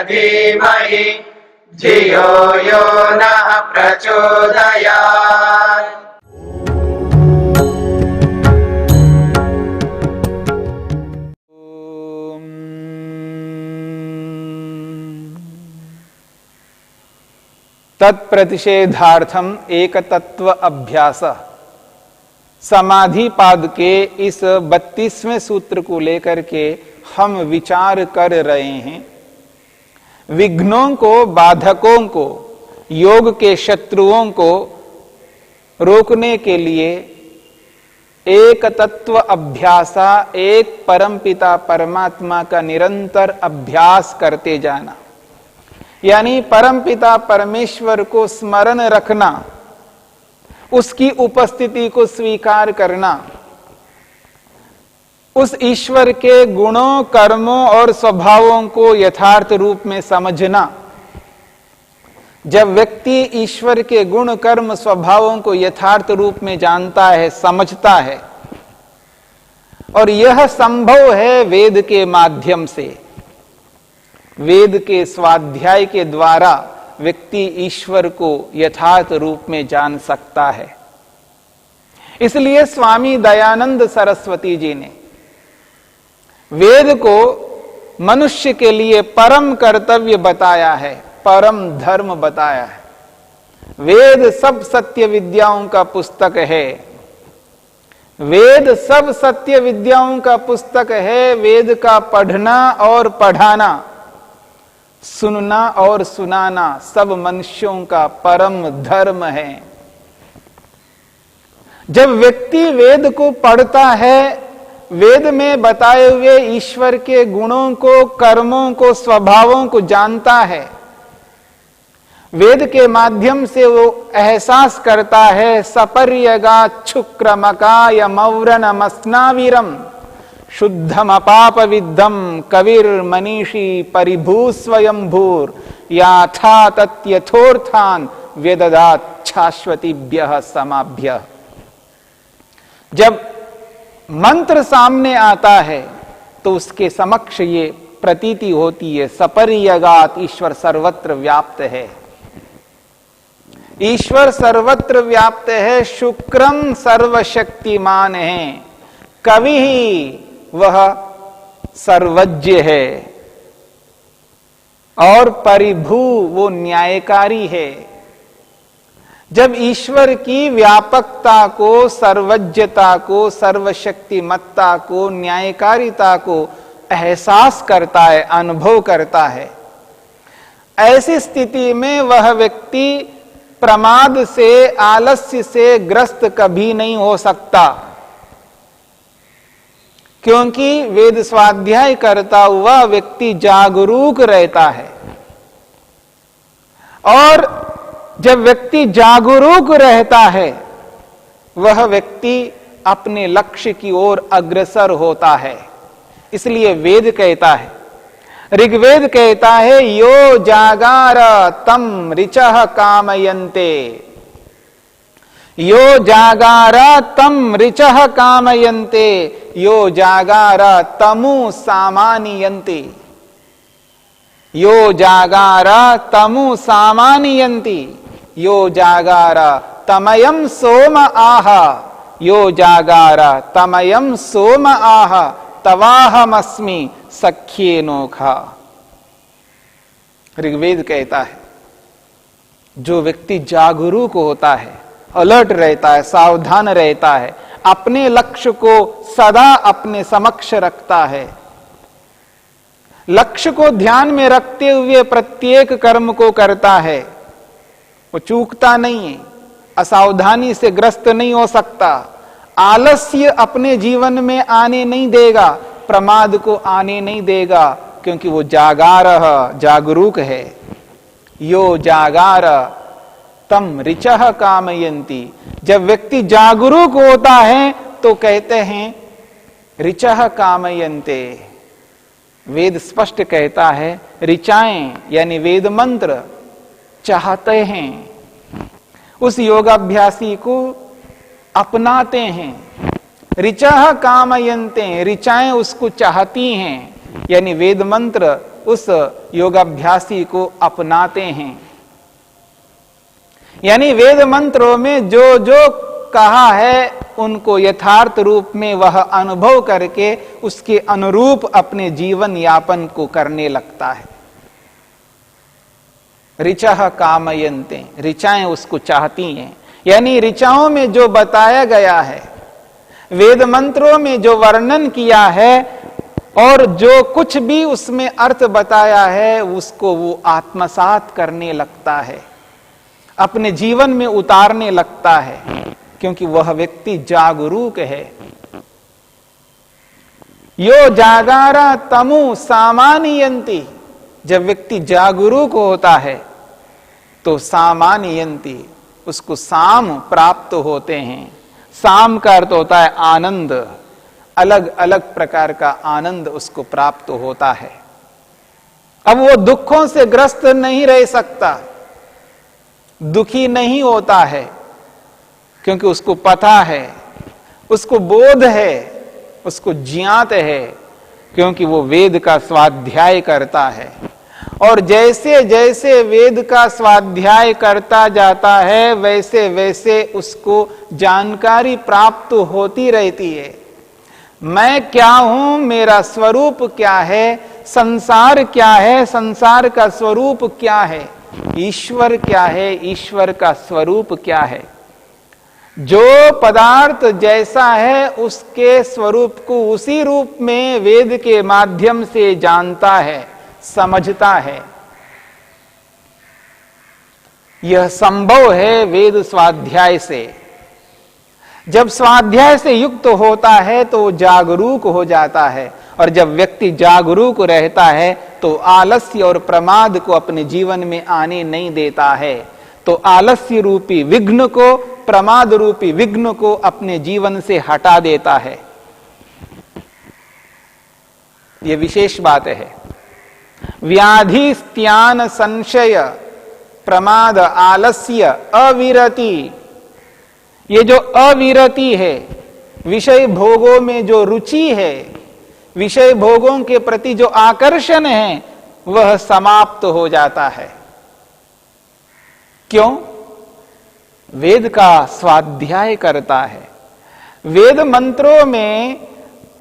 धीमहि धियो यो नः प्रचोदयात्। तत्प्रतिषेधार्थम एक तत्व अभ्यास। समाधि पाद के इस 32वें सूत्र को लेकर के हम विचार कर रहे हैं। विघ्नों को, बाधकों को, योग के शत्रुओं को रोकने के लिए एक तत्व अभ्यासा, एक परमपिता परमात्मा का निरंतर अभ्यास करते जाना, यानी परमपिता परमेश्वर को स्मरण रखना, उसकी उपस्थिति को स्वीकार करना, उस ईश्वर के गुणों, कर्मों और स्वभावों को यथार्थ रूप में समझना। जब व्यक्ति ईश्वर के गुण, कर्म, स्वभावों को यथार्थ रूप में जानता है, समझता है, और यह संभव है वेद के माध्यम से, वेद के स्वाध्याय के द्वारा व्यक्ति ईश्वर को यथार्थ रूप में जान सकता है। इसलिए स्वामी दयानंद सरस्वती जी ने वेद को मनुष्य के लिए परम कर्तव्य बताया है, परम धर्म बताया है। वेद सब सत्य विद्याओं का पुस्तक है। वेद सब सत्य विद्याओं का पुस्तक है। वेद का पढ़ना और पढ़ाना, सुनना और सुनाना सब मनुष्यों का परम धर्म है। जब व्यक्ति वेद को पढ़ता है, वेद में बताए हुए ईश्वर के गुणों को, कर्मों को, स्वभावों को जानता है, वेद के माध्यम से वो एहसास करता है सपर्यगाच्छुक्रमकाय मौरनमस्नावीरम शुद्धम अपाप विद्धम कविर मनीषी परिभू स्वयंभूर याथा तत्यथोर्थान वेददात शाश्वतीभ्यः समाभ्यः। जब मंत्र सामने आता है तो उसके समक्ष ये प्रतीति होती है, सपर्यगात ईश्वर सर्वत्र व्याप्त है। ईश्वर सर्वत्र व्याप्त है, शुक्रम सर्वशक्तिमान है, कवि ही वह सर्वज्ञ है, और परिभू वो न्यायकारी है। जब ईश्वर की व्यापकता को, सर्वज्ञता को, सर्वशक्तिमत्ता को, न्यायकारिता को एहसास करता है, अनुभव करता है, ऐसी स्थिति में वह व्यक्ति प्रमाद से, आलस्य से ग्रस्त कभी नहीं हो सकता, क्योंकि वेद स्वाध्याय करता हुआ व्यक्ति जागरूक रहता है। और जब व्यक्ति जागरूक रहता है, वह व्यक्ति अपने लक्ष्य की ओर अग्रसर होता है। इसलिए वेद कहता है, ऋग्वेद कहता है, यो जागार तम ऋचः कामयन्ते, यो जागार तम ऋचः कामयन्ते, यो जागार तमु सामान्यन्ते, यो जागार तमु सामान्यन्ति, यो जागार तमयम सोम आह, यो जागार तमयम सोम आह तवाहमस्मि सख्येनोखा। ऋग्वेद कहता है, जो व्यक्ति जागरूक होता है, अलर्ट रहता है, सावधान रहता है, अपने लक्ष्य को सदा अपने समक्ष रखता है, लक्ष्य को ध्यान में रखते हुए प्रत्येक कर्म को करता है, वो चूकता नहीं है, असावधानी से ग्रस्त नहीं हो सकता, आलस्य अपने जीवन में आने नहीं देगा, प्रमाद को आने नहीं देगा, क्योंकि वो जागार, जागरूक है। यो जागार तम ऋचः कामयन्ति। जब व्यक्ति जागरूक होता है तो कहते हैं ऋचः कामयन्ते। वेद स्पष्ट कहता है, ऋचाएं यानी वेद मंत्र चाहते हैं, उस योगाभ्यासी को अपनाते हैं। ऋचः कामयन्ते, ऋचाएं उसको चाहती हैं, यानी वेद मंत्र उस योगाभ्यासी को अपनाते हैं। यानी वेद मंत्रों में जो जो कहा है उनको यथार्थ रूप में वह अनुभव करके उसके अनुरूप अपने जीवन यापन को करने लगता है। ऋचः कामयन्ते, ऋचाएं उसको चाहती हैं। यानी ऋचाओं में जो बताया गया है, वेद मंत्रों में जो वर्णन किया है और जो कुछ भी उसमें अर्थ बताया है, उसको वो आत्मसात करने लगता है, अपने जीवन में उतारने लगता है, क्योंकि वह व्यक्ति जागरूक है। यो जागारा तमु सामान्यन्ति, जब व्यक्ति जागरूक होता है तो सामान्यन्ति, उसको साम प्राप्त होते हैं। साम का अर्थ होता है आनंद, अलग अलग प्रकार का आनंद उसको प्राप्त होता है। अब वो दुखों से ग्रस्त नहीं रह सकता, दुखी नहीं होता है, क्योंकि उसको पता है, उसको बोध है, उसको ज्ञात है, क्योंकि वो वेद का स्वाध्याय करता है। और जैसे जैसे वेद का स्वाध्याय करता जाता है, वैसे वैसे उसको जानकारी प्राप्त होती रहती है। मैं क्या हूं, मेरा स्वरूप क्या है, संसार क्या है, संसार का स्वरूप क्या है, ईश्वर क्या है, ईश्वर का स्वरूप क्या है। जो पदार्थ जैसा है उसके स्वरूप को उसी रूप में वेद के माध्यम से जानता है, समझता है। यह संभव है वेद स्वाध्याय से। जब स्वाध्याय से युक्त होता है तो जागरूक हो जाता है, और जब व्यक्ति जागरूक रहता है तो आलस्य और प्रमाद को अपने जीवन में आने नहीं देता है। तो आलस्य रूपी विघ्न को, प्रमाद रूपी विघ्न को अपने जीवन से हटा देता है। यह विशेष बात है। व्याधि स्त्यान संशय प्रमाद आलस्य अविरति, ये जो अविरति है, विषय भोगों में जो रुचि है, विषय भोगों के प्रति जो आकर्षण है, वह समाप्त हो जाता है। क्यों? वेद का स्वाध्याय करता है। वेद मंत्रों में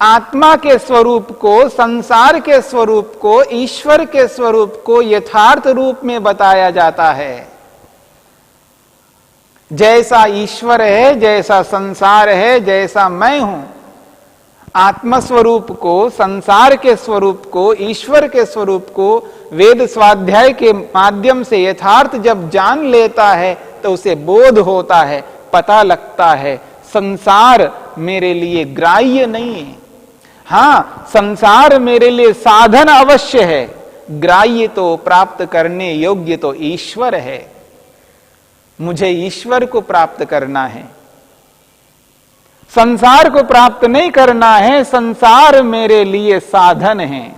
आत्मा के स्वरूप को, संसार के स्वरूप को, ईश्वर के स्वरूप को यथार्थ रूप में बताया जाता है। जैसा ईश्वर है, जैसा संसार है, जैसा मैं हूं, आत्म स्वरूप को, संसार के स्वरूप को, ईश्वर के स्वरूप को वेद स्वाध्याय के माध्यम से यथार्थ जब जान लेता है तो उसे बोध होता है, पता लगता है संसार मेरे लिए ग्राह्य नहीं है। हां, संसार मेरे लिए साधन अवश्य है, ग्राह्य तो, प्राप्त करने योग्य तो ईश्वर है। मुझे ईश्वर को प्राप्त करना है, संसार को प्राप्त नहीं करना है। संसार मेरे लिए साधन है,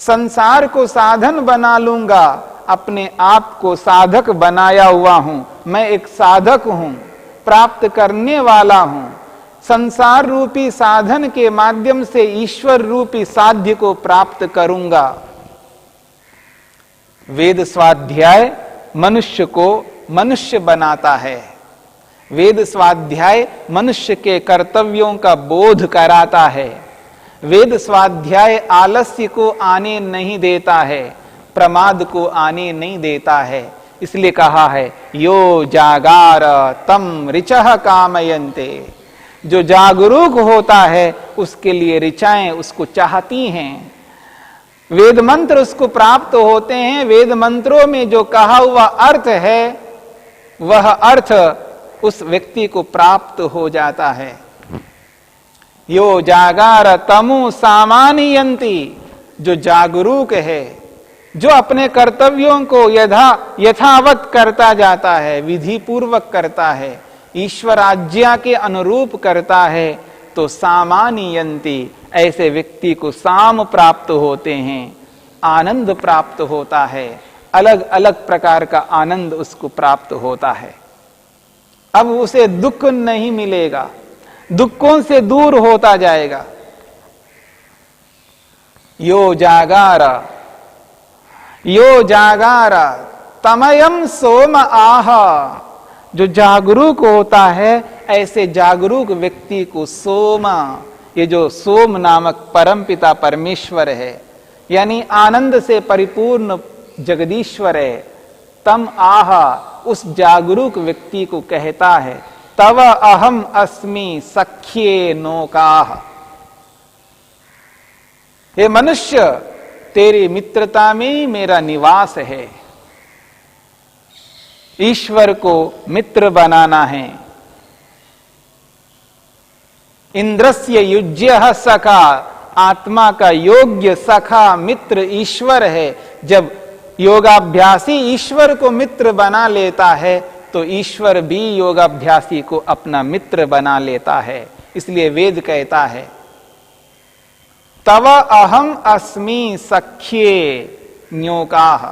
संसार को साधन बना लूंगा, अपने आप को साधक बनाया हुआ हूं। मैं एक साधक हूं, प्राप्त करने वाला हूं। संसार रूपी साधन के माध्यम से ईश्वर रूपी साध्य को प्राप्त करूंगा। वेद स्वाध्याय मनुष्य को मनुष्य बनाता है। वेद स्वाध्याय मनुष्य के कर्तव्यों का बोध कराता है। वेद स्वाध्याय आलस्य को आने नहीं देता है, प्रमाद को आने नहीं देता है। इसलिए कहा है यो जागार तम ऋचः कामयन्ते, जो जागरूक होता है उसके लिए ऋचाएं उसको चाहती हैं। वेद मंत्र उसको प्राप्त होते हैं। वेद मंत्रों में जो कहा हुआ अर्थ है वह अर्थ उस व्यक्ति को प्राप्त हो जाता है। यो जागार तमु सामान्यन्ति, जो जागरूक है, जो अपने कर्तव्यों को यथावत करता जाता है, विधि पूर्वक करता है, ईश्वर आज्ञा के अनुरूप करता है, तो सामान्यन्ति, ऐसे व्यक्ति को साम प्राप्त होते हैं, आनंद प्राप्त होता है, अलग अलग प्रकार का आनंद उसको प्राप्त होता है। अब उसे दुख नहीं मिलेगा, दुखों से दूर होता जाएगा। यो जागार यो जागार तमयम सोम आह, जो जागरूक होता है ऐसे जागरूक व्यक्ति को सोमा, ये जो सोम नामक परमपिता परमेश्वर है, यानी आनंद से परिपूर्ण जगदीश्वर है, तम आह, उस जागरूक व्यक्ति को कहता है, तव अहम अस्मि सख्ये नौकाह, हे मनुष्य तेरी मित्रता में ही मेरा निवास है। ईश्वर को मित्र बनाना है। इंद्रस्य युज्य सखा, आत्मा का योग्य सखा मित्र ईश्वर है। जब योगाभ्यासी ईश्वर को मित्र बना लेता है तो ईश्वर भी योगाभ्यासी को अपना मित्र बना लेता है। इसलिए वेद कहता है, तव अहम अस्मि सख्ये न्योकाह,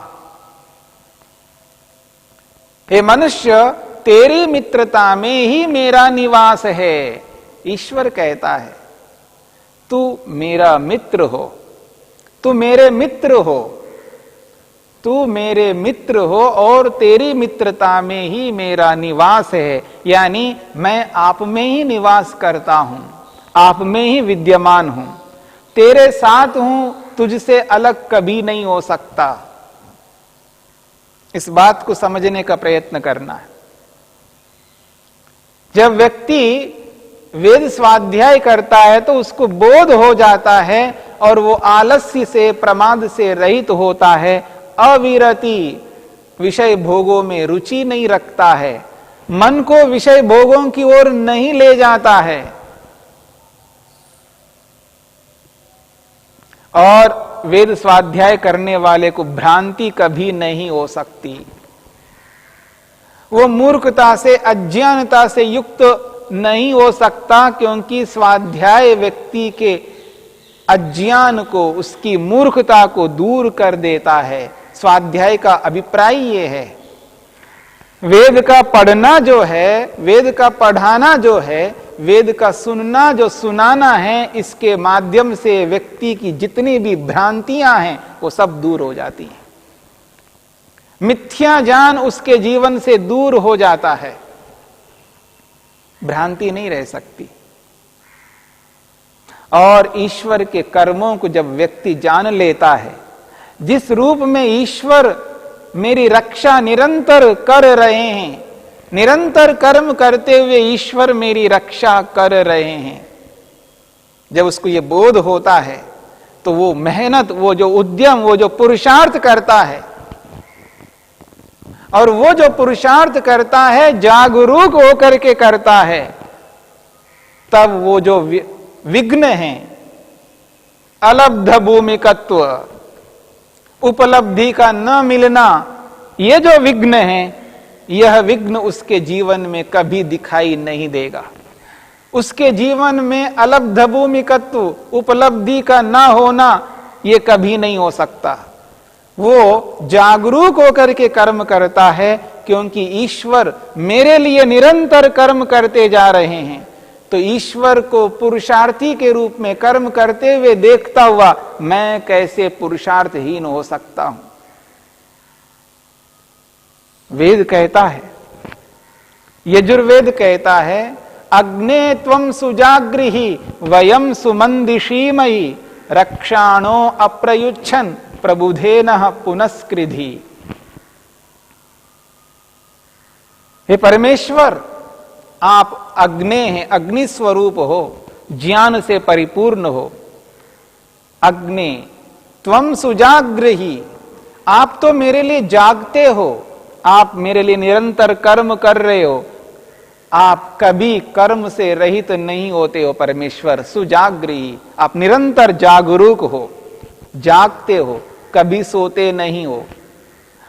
हे मनुष्य तेरी मित्रता में ही मेरा निवास है। ईश्वर कहता है, तू मेरा मित्र हो, तू मेरे मित्र हो, तू मेरे मित्र हो और तेरी मित्रता में ही मेरा निवास है। यानी मैं आप में ही निवास करता हूं, आप में ही विद्यमान हूं, तेरे साथ हूं, तुझसे अलग कभी नहीं हो सकता। इस बात को समझने का प्रयत्न करना है। जब व्यक्ति वेद स्वाध्याय करता है तो उसको बोध हो जाता है और वो आलस्य से प्रमाद से रहित होता है, अविरति विषय भोगों में रुचि नहीं रखता है, मन को विषय भोगों की ओर नहीं ले जाता है और वेद स्वाध्याय करने वाले को भ्रांति कभी नहीं हो सकती। वो मूर्खता से अज्ञानता से युक्त नहीं हो सकता, क्योंकि स्वाध्याय व्यक्ति के अज्ञान को, उसकी मूर्खता को दूर कर देता है। स्वाध्याय का अभिप्राय ये है, वेद का पढ़ना जो है, वेद का पढ़ाना जो है, वेद का सुनना जो सुनाना है, इसके माध्यम से व्यक्ति की जितनी भी भ्रांतियां हैं वो सब दूर हो जाती हैं। मिथ्या ज्ञान उसके जीवन से दूर हो जाता है, भ्रांति नहीं रह सकती। और ईश्वर के कर्मों को जब व्यक्ति जान लेता है, जिस रूप में ईश्वर मेरी रक्षा निरंतर कर रहे हैं, निरंतर कर्म करते हुए ईश्वर मेरी रक्षा कर रहे हैं, जब उसको यह बोध होता है तो वो मेहनत, वो जो उद्यम, वो जो पुरुषार्थ करता है, और वो जो पुरुषार्थ करता है जागरूक होकर के करता है, तब वो जो विघ्न है, अलब्ध भूमिकत्व, उपलब्धि का न मिलना, ये जो विघ्न है, यह विघ्न उसके जीवन में कभी दिखाई नहीं देगा। उसके जीवन में अलब्ध भूमिकत्व, उपलब्धि का न होना, यह कभी नहीं हो सकता। वो जागरूक होकर के कर्म करता है, क्योंकि ईश्वर मेरे लिए निरंतर कर्म करते जा रहे हैं। तो ईश्वर को पुरुषार्थी के रूप में कर्म करते हुए देखता हुआ मैं कैसे पुरुषार्थहीन हो सकता हूं। वेद कहता है, यजुर्वेद कहता है, अग्ने त्वं सुजागृहि वयम सुमंदिशीमयि रक्षाणो अप्रयुच्छन प्रबुधेनः पुनस्कृधि। हे परमेश्वर, आप अग्नि हैं, अग्नि स्वरूप हो, ज्ञान से परिपूर्ण हो। अग्नि त्वं सुजागृहि, आप तो मेरे लिए जागते हो, आप मेरे लिए निरंतर कर्म कर रहे हो, आप कभी कर्म से रहित नहीं होते हो। परमेश्वर सुजागृहि, आप निरंतर जागरूक हो, जागते हो, कभी सोते नहीं हो।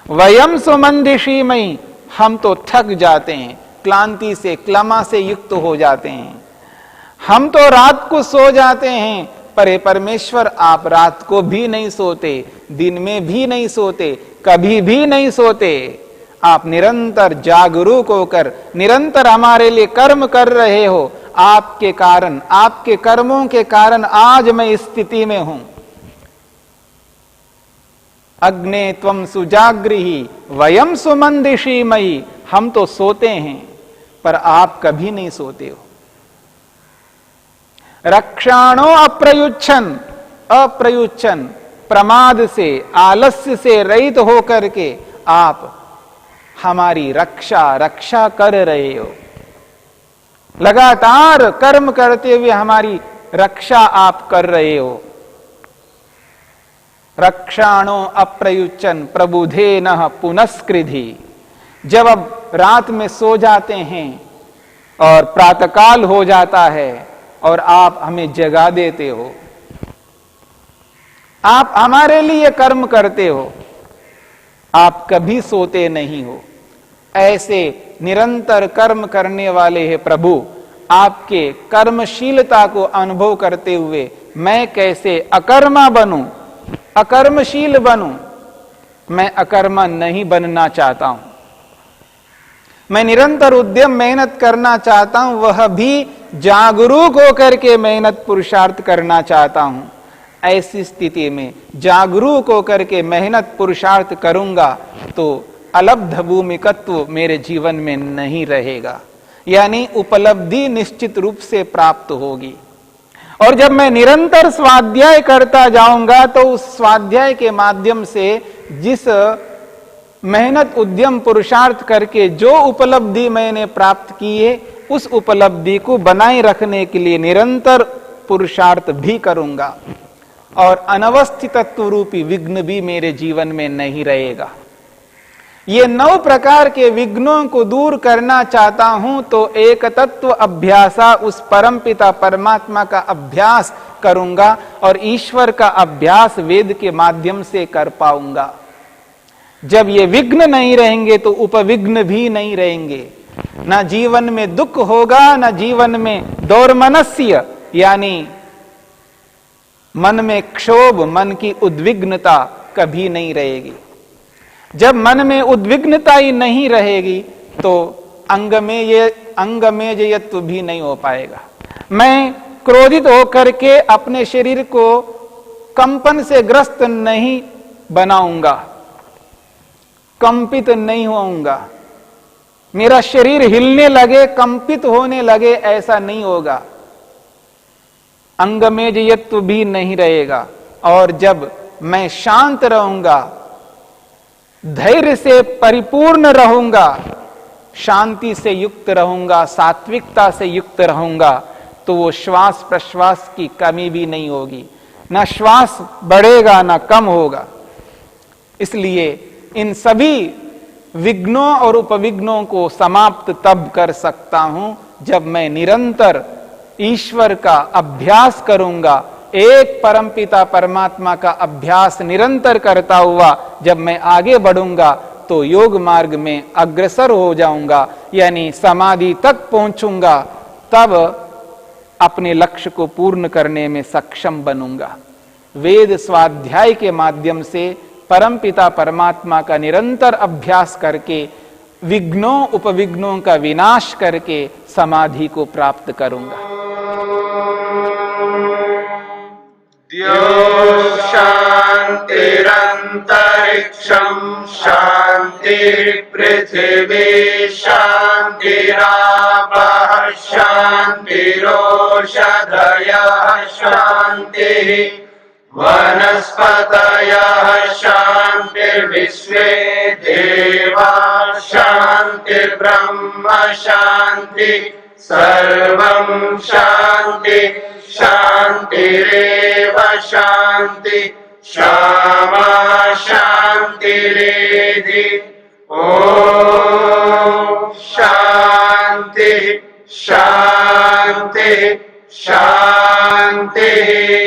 वयम सुमंदिशीमयि, हम तो थक जाते हैं, क्लांति से, क्लमा से युक्त हो जाते हैं, हम तो रात को सो जाते हैं, पर हे परमेश्वर आप रात को भी नहीं सोते, दिन में भी नहीं सोते, कभी भी नहीं सोते। आप निरंतर जागरूक होकर निरंतर हमारे लिए कर्म कर रहे हो। आपके कारण, आपके कर्मों के कारण आज मैं इस स्थिति में हूं। अग्ने त्वम सुजागृही वयम सुमंदिशी मयि। हम तो सोते हैं पर आप कभी नहीं सोते हो। रक्षाणो अप्रयुच्छन, अप्रयुच्छन प्रमाद से, आलस्य से रहित होकर के आप हमारी रक्षा कर रहे हो। लगातार कर्म करते हुए हमारी रक्षा आप कर रहे हो। रक्षाणो अप्रयुच्छन प्रबुधे नः पुनस्कृधि। जब अब रात में सो जाते हैं और प्रातःकाल हो जाता है और आप हमें जगा देते हो, आप हमारे लिए कर्म करते हो, आप कभी सोते नहीं हो। ऐसे निरंतर कर्म करने वाले हैं प्रभु, आपके कर्मशीलता को अनुभव करते हुए मैं कैसे अकर्मा बनूं, अकर्मशील बनूं। मैं अकर्मा नहीं बनना चाहता हूं। मैं निरंतर उद्यम मेहनत करना चाहता हूं, वह भी जागरूक होकर के मेहनत पुरुषार्थ करना चाहता हूं। ऐसी स्थिति में जागरूक होकर के मेहनत पुरुषार्थ करूंगा तो अलब्ध भूमिकत्व मेरे जीवन में नहीं रहेगा, यानी उपलब्धि निश्चित रूप से प्राप्त होगी। और जब मैं निरंतर स्वाध्याय करता जाऊंगा तो उस स्वाध्याय के माध्यम से जिस मेहनत उद्यम पुरुषार्थ करके जो उपलब्धि मैंने प्राप्त की है, उस उपलब्धि को बनाए रखने के लिए निरंतर पुरुषार्थ भी करूंगा और अनवस्थितत्व रूपी विघ्न भी मेरे जीवन में नहीं रहेगा। ये 9 प्रकार के विघ्नों को दूर करना चाहता हूं तो एक तत्व अभ्यासा, उस परमपिता परमात्मा का अभ्यास करूंगा और ईश्वर का अभ्यास वेद के माध्यम से कर पाऊंगा। जब ये विघ्न नहीं रहेंगे तो उपविघ्न भी नहीं रहेंगे। ना जीवन में दुख होगा, ना जीवन में दौर्मनस्य यानी मन में क्षोभ, मन की उद्विग्नता कभी नहीं रहेगी। जब मन में उद्विग्नता ही नहीं रहेगी तो अंग में जयत्व भी नहीं हो पाएगा। मैं क्रोधित होकर के अपने शरीर को कंपन से ग्रस्त नहीं बनाऊंगा, कंपित नहीं होऊंगा। मेरा शरीर हिलने लगे, कंपित होने लगे, ऐसा नहीं होगा। अंग में जयत्व भी नहीं रहेगा। और जब मैं शांत रहूंगा, धैर्य से परिपूर्ण रहूंगा, शांति से युक्त रहूंगा, सात्विकता से युक्त रहूंगा, तो वो श्वास प्रश्वास की कमी भी नहीं होगी। ना श्वास बढ़ेगा ना कम होगा। इसलिए इन सभी विघ्नों और उपविघ्नों को समाप्त तब कर सकता हूं जब मैं निरंतर ईश्वर का अभ्यास करूंगा। एक परमपिता परमात्मा का अभ्यास निरंतर करता हुआ जब मैं आगे बढ़ूंगा तो योग मार्ग में अग्रसर हो जाऊंगा, यानी समाधि तक पहुंचूंगा। तब अपने लक्ष्य को पूर्ण करने में सक्षम बनूंगा। वेद स्वाध्याय के माध्यम से परमपिता परमात्मा का निरंतर अभ्यास करके विघ्नों उपविघ्नों का विनाश करके समाधि को प्राप्त करूंगा। द्यौ शान्तिरन्तरिक्षं शान्तिः पृथिवी शान्तिरापः शान्तिरोषधयः शान्तिः वनस्पतयः शान्तिर्विश्वे देवाः शान्तिर्ब्रह्म शान्तिः सर्वं शान्तिः शान्तिरेव शान्ति क्षमा शान्तिरेधि। ॐ शान्तिः शान्तिः शान्तिः।